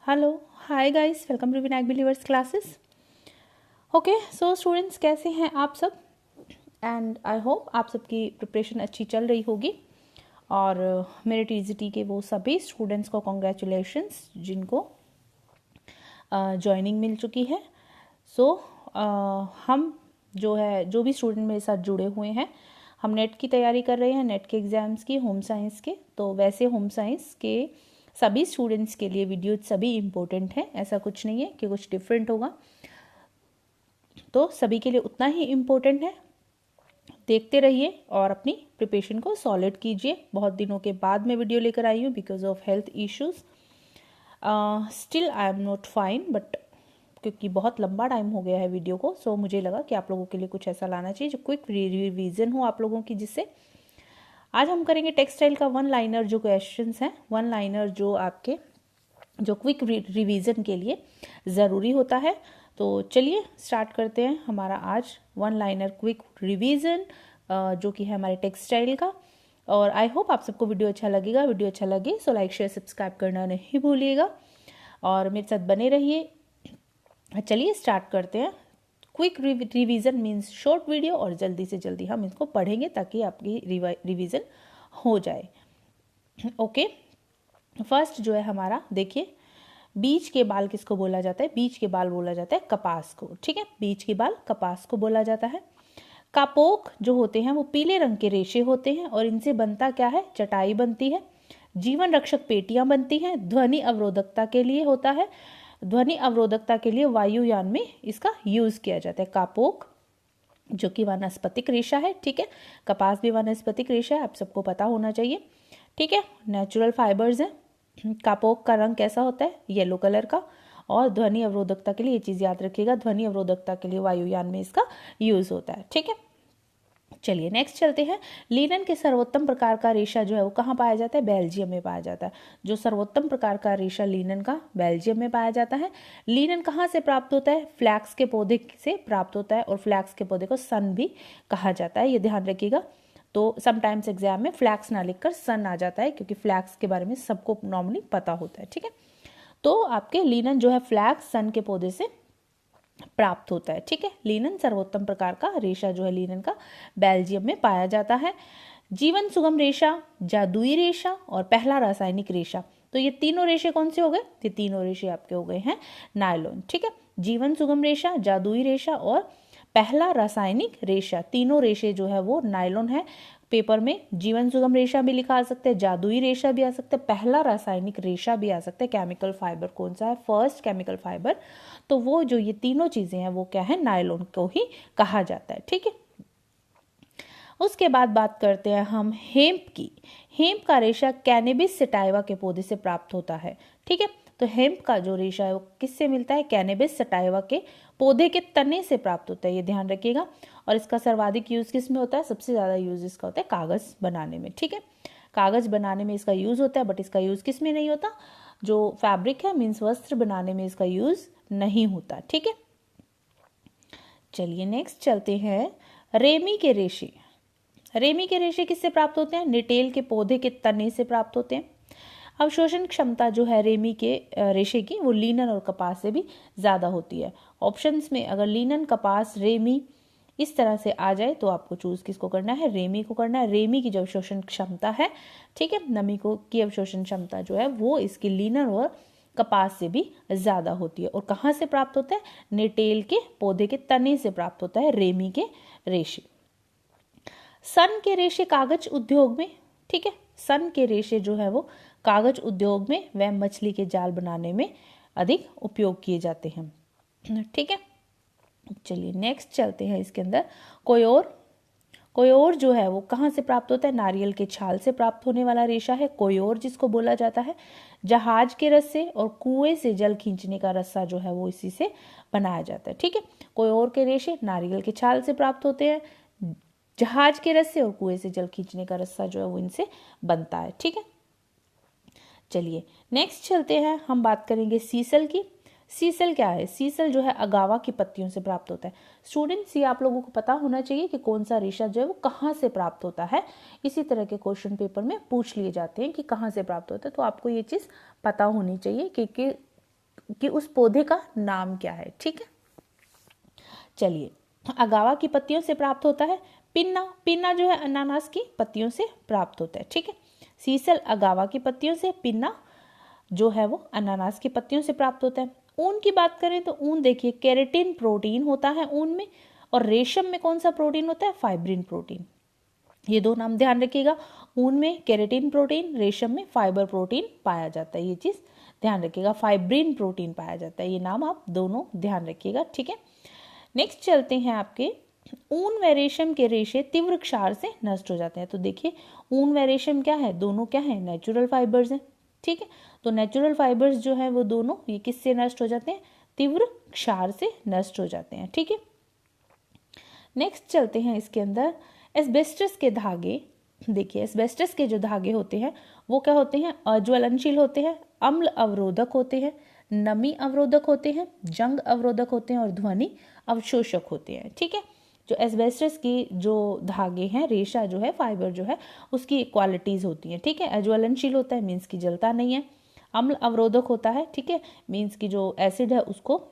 Hello, hi guys, welcome to Vinayak believers classes. Okay, so students, कैसे हैं आप सब? एंड आई होप आप सबकी प्रिपरेशन अच्छी चल रही होगी। और मेरे टीजीटी के वो सभी स्टूडेंट्स को कॉन्ग्रेचुलेशंस जिनको ज्वाइनिंग मिल चुकी है। सो हम जो भी स्टूडेंट मेरे साथ जुड़े हुए हैं, हम नेट की तैयारी कर रहे हैं, नेट के एग्ज़ाम्स की, होम साइंस के। तो वैसे होम साइंस के सभी स्टूडेंट्स के लिए वीडियो सभी इम्पोर्टेंट है, ऐसा कुछ नहीं है कि कुछ डिफरेंट होगा। तो सभी के लिए उतना ही इम्पोर्टेंट है। देखते रहिए और अपनी प्रिपरेशन को सॉलिड कीजिए। बहुत दिनों के बाद मैं वीडियो लेकर आई हूँ because of health issues. Still I am not fine, but क्योंकि बहुत लंबा टाइम हो गया है वीडियो को, सो मुझे लगा कि आप लोगों के लिए कुछ ऐसा लाना चाहिए जो क्विक रिवीजन हो आप लोगों की, जिससे आज हम करेंगे टेक्सटाइल का वन लाइनर जो क्वेश्चंस हैं, वन लाइनर जो आपके जो क्विक रिवीजन के लिए ज़रूरी होता है। तो चलिए स्टार्ट करते हैं हमारा आज वन लाइनर क्विक रिवीजन जो कि है हमारे टेक्सटाइल का। और आई होप आप सबको वीडियो अच्छा लगेगा। वीडियो अच्छा लगे सो लाइक शेयर सब्सक्राइब करना नहीं भूलिएगा और मेरे साथ बने रहिए। चलिए स्टार्ट करते हैं। Quick revision means short video और जल्दी से जल्दी हम इसको पढ़ेंगे ताकि आपकी रिवीजन हो जाए। ओके, फर्स्ट जो है हमारा, देखिए, बीज के बाल किसको बोला जाता है? बीज के बाल बोला जाता है कपास को। ठीक है, बीज के बाल कपास को बोला जाता है। कापोक जो होते हैं वो पीले रंग के रेशे होते हैं और इनसे बनता क्या है? चटाई बनती है। जीवन रक्षक पेटियां बनती हैं। ध्वनि अवरोधकता के लिए होता है। ध्वनि अवरोधकता के लिए वायुयान में इसका यूज किया जाता है। कापोक जो कि वानस्पतिक रेशा है। ठीक है, कपास भी वानस्पतिक रेशा है, आप सबको पता होना चाहिए। ठीक है, नेचुरल फाइबर्स है। कापोक का रंग कैसा होता है? येलो कलर का। और ध्वनि अवरोधकता के लिए ये चीज़ याद रखिएगा, ध्वनि अवरोधकता के लिए वायुयान में इसका यूज होता है। ठीक है, चलिए नेक्स्ट चलते हैं। लीनन के सर्वोत्तम प्रकार का रेशा जो है वो कहाँ पाया जाता है? बेल्जियम में पाया जाता है। जो सर्वोत्तम प्रकार का रेशा लीनन का बेल्जियम में पाया जाता है। लीनन कहाँ से प्राप्त होता है? फ्लैक्स के पौधे से प्राप्त होता है और फ्लैक्स के पौधे को सन भी कहा जाता है, ये ध्यान रखिएगा। तो समटाइम्स एग्जाम में फ्लैक्स ना लिखकर सन आ जाता है क्योंकि फ्लैक्स के बारे में सबको नॉर्मली पता होता है। ठीक है, तो आपके लीनन जो है फ्लैक्स सन के पौधे से प्राप्त होता है। ठीक है, लीनन सर्वोत्तम प्रकार का रेशा जो है लीनन का बेल्जियम में पाया जाता है। जीवन सुगम रेशा, जादुई रेशा और पहला रासायनिक रेशा, तो ये तीनों रेशे कौन से हो गए? ये तीनों रेशे आपके हो गए हैं नायलॉन। ठीक है, जीवन सुगम रेशा, जादुई रेशा और पहला रासायनिक रेशा, तीनों रेशे जो है वो नायलॉन है। पेपर में जीवन सुगम रेशा भी लिखा आ सकता है, जादुई रेशा भी आ सकता है, पहला रासायनिक रेशा भी आ सकता है। केमिकल फाइबर कौन सा है? First chemical fibre. तो वो जो ये तीनों चीजें हैं वो क्या है? नायलॉन को ही कहा जाता है। ठीक है, उसके बाद बात करते हैं हम हेम्प की। हेम्प का रेशा कैनेबिस सटाइवा के पौधे से प्राप्त होता है। ठीक है, तो हेम्प का जो रेशा है वो किससे मिलता है? कैनेबिस सटाइवा के पौधे के तने से प्राप्त होता है, ये ध्यान रखिएगा। और इसका सर्वाधिक यूज किस में होता है? सबसे ज्यादा यूज इसका होता है कागज बनाने में। ठीक है, कागज बनाने में इसका यूज होता है, बट इसका यूज किस में नहीं होता? जो फैब्रिक है मीन्स वस्त्र बनाने में इसका यूज नहीं होता। ठीक है, चलिए नेक्स्ट चलते हैं। रेमी के रेशे। रेमी के रेशे किससे प्राप्त होते हैं? निटेल के पौधे के तने से प्राप्त होते हैं। अवशोषण क्षमता जो है रेमी के रेशे की वो लीनन और कपास से भी ज्यादा होती है। ऑप्शंस में अगर लीनन, कपास, रेमी इस तरह से आ जाए तो आपको चूज किसको करना है? रेमी को करना है। रेमी की जो अवशोषण क्षमता है, ठीक है, नमी को की अवशोषण क्षमता जो है वो इसकी लीनन और कपास से भी ज्यादा होती है। और कहाँ से प्राप्त होता है? निटेल के पौधे के तने से प्राप्त होता है रेमी के रेशे। सन के रेशे कागज उद्योग में, ठीक है, सन के रेशे जो है वो कागज उद्योग में व मछली के जाल बनाने में अधिक उपयोग किए जाते हैं। ठीक है, चलिए नेक्स्ट चलते हैं। इसके अंदर कोयोर जो है वो कहाँ से प्राप्त होता है? नारियल के छाल से प्राप्त होने वाला रेशा है कोयोर, जिसको बोला जाता है। जहाज के रस्से और कुएं से जल खींचने का रस्सा जो है वो इसी से बनाया जाता है। ठीक है, कोयोर के रेशे नारियल के छाल से प्राप्त होते हैं, जहाज के रस्से और कुएं से जल खींचने का रस्सा जो है वो इनसे बनता है। ठीक है, चलिए नेक्स्ट चलते हैं। हम बात करेंगे सीसल की। सीसल क्या है? सीसल जो है अगावा की पत्तियों से प्राप्त होता है। स्टूडेंट्स, ये आप लोगों को पता होना चाहिए कि कौन सा रेशा जो है वो कहाँ से प्राप्त होता है। इसी तरह के क्वेश्चन पेपर में पूछ लिए जाते हैं कि कहाँ से प्राप्त होता है, तो आपको ये चीज़ पता होनी चाहिए कि कि उस पौधे का नाम क्या है। ठीक है, चलिए, अगावा की पत्तियों से प्राप्त होता है पिन्ना। पिन्ना जो है अनानास की पत्तियों से प्राप्त होता है। ठीक है, सीसल अगावा की पत्तियों से, पिन्ना जो है वो अनानास की पत्तियों से प्राप्त होता है। ऊन की बात करें तो ऊन देखिए केराटिन प्रोटीन होता है ऊन में, और रेशम में कौन सा प्रोटीन होता है, फाइब्रिन प्रोटीन। ये दो नाम ध्यान रखिएगा, ऊन में केराटिन प्रोटीन, रेशम में फाइबर प्रोटीन पाया जाता है। ये चीज ध्यान रखिएगा, फाइब्रिन प्रोटीन पाया जाता है। ये नाम आप दोनों ध्यान रखिएगा। ठीक है, नेक्स्ट चलते हैं आपके ऊन व रेशम के रेशे तीव्र क्षार से नष्ट हो जाते हैं। तो देखिए ऊन व रेशम क्या है, दोनों क्या है, नेचुरल फाइबर्स हैं। ठीक है, तो नेचुरल फाइबर्स जो है वो दोनों ये किससे नष्ट हो जाते हैं, तीव्र क्षार से नष्ट हो जाते हैं। ठीक है, नेक्स्ट चलते हैं इसके अंदर एस्बेस्टस के धागे। देखिए एस्बेस्टस के जो धागे होते हैं वो क्या होते हैं, अज्वलनशील होते हैं, अम्ल अवरोधक होते हैं, नमी अवरोधक होते हैं, जंग अवरोधक होते हैं और ध्वनि अवशोषक होते हैं। ठीक है, जो एस्बेस्टस की जो धागे हैं, रेशा जो है, फाइबर जो है, उसकी क्वालिटीज होती हैं। ठीक है, अज्वलनशील होता है मीन्स की जलता नहीं है, अम्ल अवरोधक होता है, ठीक है, मीन्स की जो एसिड है उसको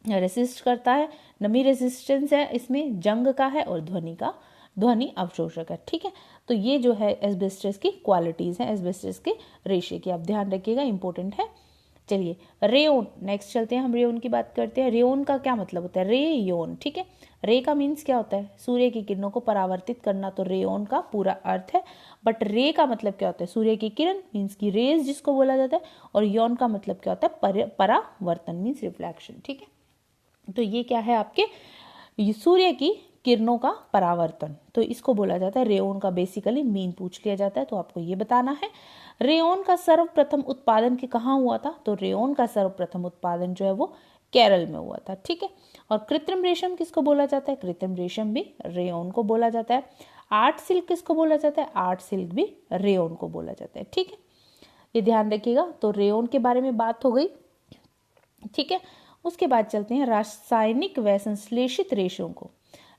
रेसिस्ट करता है, नमी रेजिस्टेंस है इसमें, जंग का है, और ध्वनि अवशोषक है। ठीक है, तो ये जो है एस्बेस्टस की क्वालिटीज हैं, एस्बेस्टस के रेशे की, आप ध्यान रखिएगा, इंपॉर्टेंट है। चलिए रेयोन, नेक्स्ट चलते हैं, हम रेयोन की बात करते हैं। रेयोन का क्या मतलब होता है, रेयोन। ठीक है, रे का मीन्स क्या होता है, सूर्य की किरणों को परावर्तित करना, तो रेयोन का पूरा अर्थ है। बट रे का मतलब क्या होता है, सूर्य की किरण मीन्स की रेज जिसको बोला जाता है, और यौन का मतलब क्या होता है, परावर्तन मीन्स रिफ्लेक्शन। ठीक है, तो ये क्या है आपके, सूर्य की किरणों का परावर्तन, तो इसको बोला जाता है रेयोन का। बेसिकली मीन पूछ लिया जाता है तो आपको ये बताना है। रेयोन का सर्वप्रथम उत्पादन के कहाँ हुआ था, तो रेयोन का सर्वप्रथम उत्पादन जो है वो केरल में हुआ था। ठीक है, और कृत्रिम रेशम किसको बोला जाता है, कृत्रिम रेशम भी रेयोन को बोला जाता है। आर्ट सिल्क किसको बोला जाता है, आर्ट सिल्क भी रेयोन को बोला जाता है। ठीक है, ये ध्यान रखिएगा। तो रेयोन के बारे में बात हो गई। ठीक है, उसके बाद चलते हैं रासायनिक व संश्लेषित रेशों को।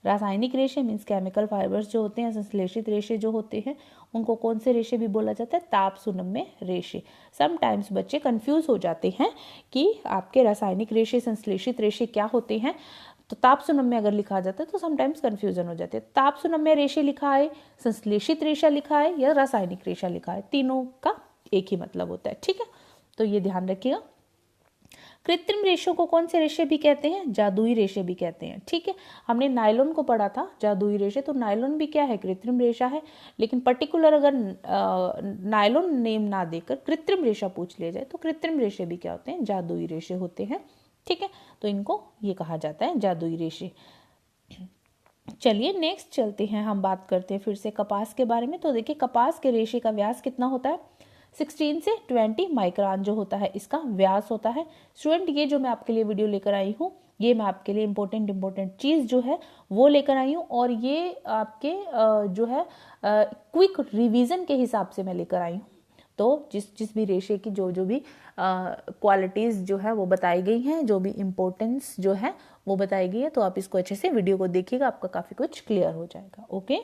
रासायनिक रेशे मीन्स केमिकल फाइबर्स जो होते हैं, संश्लेषित रेशे जो होते हैं उनको कौन से रेशे भी बोला जाता है, ताप सुनम्य रेशे। समटाइम्स बच्चे कंफ्यूज हो जाते हैं कि आपके रासायनिक रेशे संश्लेषित रेशे क्या होते हैं। तो ताप सुनम्य अगर लिखा जाता है तो समटाइम्स कंफ्यूजन हो जाती है। ताप सुनम्य रेशे लिखा है, संश्लेषित रेशा लिखा है, या रासायनिक रेशा लिखा है, तीनों का एक ही मतलब होता है। ठीक है, तो ये ध्यान रखिएगा। कृत्रिम रेशों को कौन से रेशे भी कहते हैं, जादुई रेशे भी कहते हैं। ठीक है, हमने नायलॉन को पढ़ा था जादुई रेशे, तो नायलॉन भी क्या है, कृत्रिम रेशा है। लेकिन पर्टिकुलर अगर नायलॉन नेम ना देकर कृत्रिम रेशा पूछ लिया जाए तो कृत्रिम रेशे भी क्या होते हैं, जादुई रेशे होते हैं। ठीक है, तो इनको ये कहा जाता है जादुई रेशे। चलिए नेक्स्ट चलते हैं, हम बात करते हैं फिर से कपास के बारे में। तो देखिए कपास के रेशे का व्यास कितना होता है, 16 से 20 माइक्रोन जो होता है इसका व्यास होता है। स्टूडेंट ये जो मैं आपके लिए वीडियो लेकर आई हूँ, ये मैं आपके लिए इंपॉर्टेंट चीज़ जो है वो लेकर आई हूँ, और ये आपके जो है क्विक रिवीजन के हिसाब से मैं लेकर आई हूँ। तो जिस भी रेशे की जो भी क्वालिटीज़ जो है वो बताई गई हैं, जो भी इम्पोर्टेंस जो है वो बताई गई है, तो आप इसको अच्छे से वीडियो को देखिएगा, आपका काफ़ी कुछ क्लियर हो जाएगा। ओके,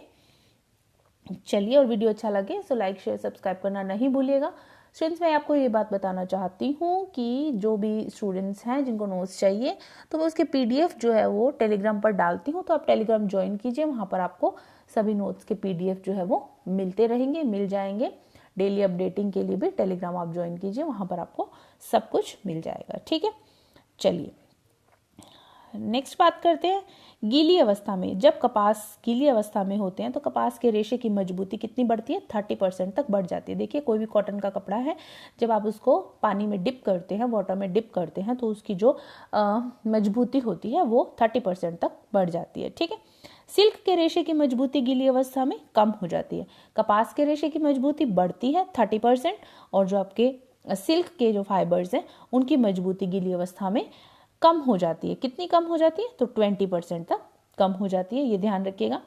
चलिए, और वीडियो अच्छा लगे तो लाइक शेयर सब्सक्राइब करना नहीं भूलिएगा। स्टूडेंट्स मैं आपको ये बात बताना चाहती हूँ कि जो भी स्टूडेंट्स हैं जिनको नोट्स चाहिए तो मैं उसके PDF जो है वो टेलीग्राम पर डालती हूँ, तो आप टेलीग्राम ज्वाइन कीजिए, वहाँ पर आपको सभी नोट्स के PDF जो है वो मिलते रहेंगे, मिल जाएंगे। डेली अपडेटिंग के लिए भी टेलीग्राम आप ज्वाइन कीजिए, वहाँ पर आपको सब कुछ मिल जाएगा। ठीक है, चलिए नेक्स्ट बात करते हैं गीली अवस्था में। जब कपास गीली अवस्था में होते हैं तो कपास के रेशे की मजबूती कितनी बढ़ती है, 30% तक बढ़ जाती है। देखिए कोई भी कॉटन का कपड़ा है, जब आप उसको पानी में डिप करते हैं, वाटर में डिप करते हैं, तो उसकी जो मजबूती होती है वो 30% तक बढ़ जाती है। ठीक है, सिल्क के रेशे की मजबूती गीली अवस्था में कम हो जाती है। कपास के रेशे की मजबूती बढ़ती है 30%, और जो आपके सिल्क के जो फाइबर्स हैं उनकी मजबूती गीली अवस्था में कम हो जाती है। कितनी कम हो जाती है, तो 20% तक कम हो जाती है, ये ध्यान रखिएगा।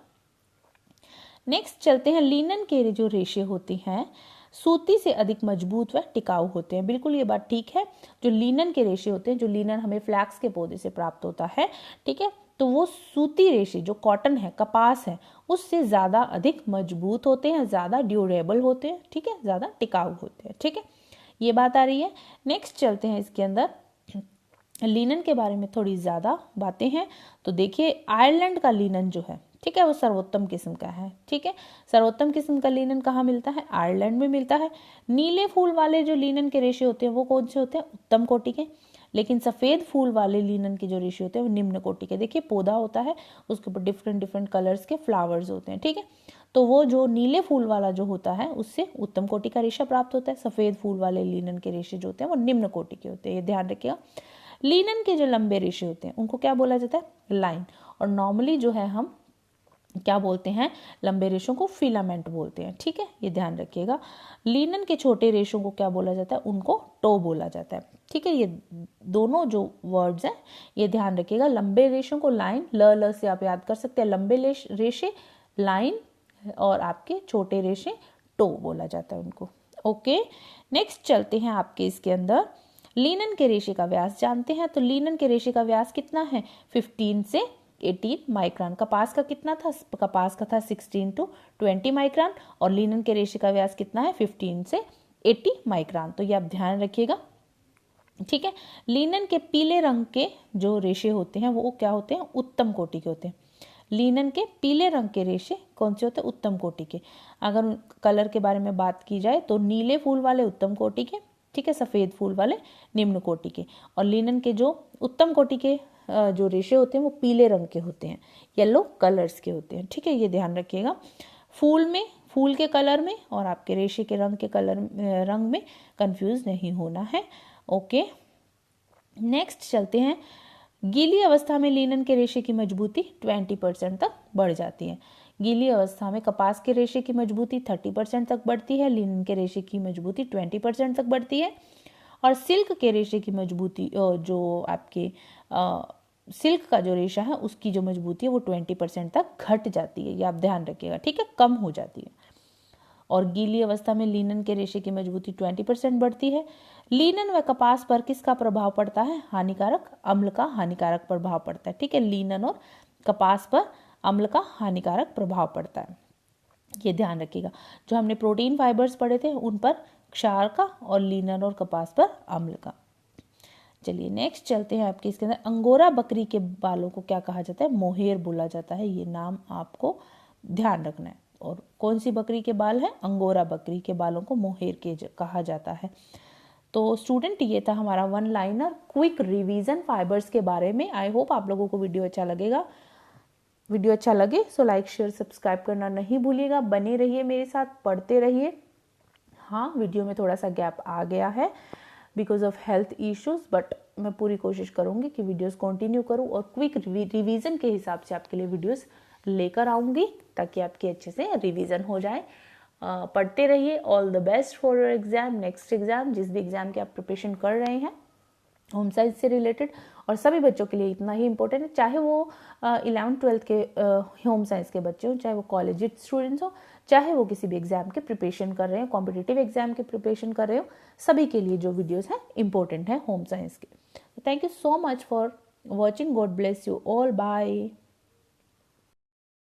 नेक्स्ट चलते हैं, लिनन के जो रेशे होती हैं सूती से अधिक मजबूत व टिकाऊ होते हैं। बिल्कुल ये बात ठीक है, जो लिनन के रेशे होते हैं, जो लिनन हमें फ्लैक्स के पौधे से प्राप्त होता है, ठीक है, तो वो सूती रेशे जो कॉटन है, कपास है, उससे ज़्यादा अधिक मजबूत होते हैं, ज़्यादा ड्यूरेबल होते हैं। ठीक है, ज़्यादा टिकाऊ होते हैं। ठीक है, ये बात आ रही है। नेक्स्ट चलते हैं इसके अंदर, लिनन के बारे में थोड़ी ज़्यादा बातें हैं। तो देखिए आयरलैंड का लिनन जो है, ठीक है, वो सर्वोत्तम किस्म का है। ठीक है, सर्वोत्तम किस्म का लिनन कहाँ मिलता है? आयरलैंड में मिलता है। नीले फूल वाले जो लिनन के रेशे होते हैं वो कौन से होते हैं? उत्तम कोटि के। लेकिन सफ़ेद फूल वाले लिनन के जो रेशे होते हैं वो निम्न कोटि के। देखिए पौधा होता है, उसके ऊपर डिफरेंट डिफरेंट कलर्स के फ्लावर्स होते हैं। ठीक है, तो वो जो नीले फूल वाला जो होता है उससे उत्तम कोटि का रेशा प्राप्त होता है। सफ़ेद फूल वाले लिनन के रेशे जो होते हैं वो निम्न कोटि के होते हैं, ये ध्यान रखिएगा। लिनन के जो लंबे रेशे होते हैं उनको क्या बोला जाता है? लाइन। और नॉर्मली जो है हम क्या बोलते हैं? लंबे रेशों को फिलामेंट बोलते हैं। ठीक है, ये ध्यान रखिएगा। लिनन के छोटे रेशों को क्या बोला जाता है? उनको टो बोला जाता है। ठीक है, ये दोनों जो वर्ड्स हैं ये ध्यान रखिएगा। लंबे रेशों को लाइन, ल से आप याद कर सकते हैं। लंबे रेशे लाइन और आपके छोटे रेशे टो बोला जाता है उनको। ओके, नेक्स्ट चलते हैं आपके इसके अंदर। लिनन के रेशे का व्यास जानते हैं। तो लिनन के रेशे का व्यास कितना है? 15 से 18 माइक्रोन। कपास का कितना था? कपास का था 16 to 20 माइक्रोन। और लिनन के रेशे का व्यास कितना है? 15 से 80 माइक्रोन। तो ये आप ध्यान रखिएगा। ठीक है, लिनन के पीले रंग के जो रेशे होते हैं वो क्या होते हैं? उत्तम कोटि के होते हैं। लिनन के पीले रंग के रेशे कौन से होते हैं? उत्तम कोटि के। अगर कलर के बारे में बात की जाए तो नीले फूल वाले उत्तम कोटि के, ठीक है, सफ़ेद फूल वाले निम्न कोटि के। और लिनन के जो उत्तम कोटि के जो रेशे होते हैं वो पीले रंग के होते हैं, येलो कलर्स के होते हैं। ठीक है, ये ध्यान रखिएगा। फूल के कलर में और आपके रेशे के रंग में कंफ्यूज नहीं होना है। ओके, नेक्स्ट चलते हैं। गीली अवस्था में लिनन के रेशे की मजबूती 20% तक बढ़ जाती है। गीली अवस्था में कपास के रेशे की मजबूती 30% तक बढ़ती है। लिनन के रेशे की मजबूती 20% तक बढ़ती है। और सिल्क के रेशे की मजबूती जो आपके सिल्क का जो रेशा है उसकी जो मजबूती है वो 20% तक घट जाती है। ये आप ध्यान रखिएगा। ठीक है, कम हो जाती है। और गीली अवस्था में लिनन के रेशे की मजबूती 20% बढ़ती है। लिनन व कपास पर किसका प्रभाव पड़ता है? हानिकारक अम्ल का हानिकारक प्रभाव पड़ता है। ठीक है, लिनन और कपास पर अम्ल का हानिकारक प्रभाव पड़ता है, ये ध्यान रखिएगा। जो हमने प्रोटीन फाइबर्स पढ़े थे उन पर क्षार का और लिनन और कपास पर अम्ल का। चलिए नेक्स्ट चलते हैं आपके इसके अंदर। अंगोरा बकरी के बालों को क्या कहा जाता है? मोहेर बोला जाता है। ये नाम आपको ध्यान रखना है। और कौन सी बकरी के बाल है? अंगोरा बकरी के बालों को मोहेर के कहा जाता है। तो स्टूडेंट ये था हमारा one liner quick revision fibres के बारे में। आई होप आप लोगों को वीडियो अच्छा लगेगा। वीडियो अच्छा लगे सो लाइक शेयर सब्सक्राइब करना नहीं भूलिएगा। बने रहिए मेरे साथ, पढ़ते रहिए। हाँ, वीडियो में थोड़ा सा गैप आ गया है because of health issues, but मैं पूरी कोशिश करूँगी कि वीडियोस कंटिन्यू करूँ और क्विक रिवीजन के हिसाब से आपके लिए वीडियोस लेकर आऊँगी ताकि आपकी अच्छे से रिवीजन हो जाए। पढ़ते रहिए। All the best for your exam, next exam, जिस भी एग्जाम की आप प्रिपरेशन कर रहे हैं होम साइंस से रिलेटेड। और सभी बच्चों के लिए इतना ही इम्पोर्टेंट है, चाहे वो 11th-12th के होम साइंस के बच्चे हों, चाहे वो कॉलेज स्टूडेंट्स हो, चाहे वो किसी भी एग्जाम के प्रिपरेशन कर रहे हो, कॉम्पिटिटिव एग्जाम के प्रिपरेशन कर रहे हो, सभी के लिए जो वीडियोस हैं इंपॉर्टेंट है होम साइंस के। Thank you so much for watching. God bless you all. Bye.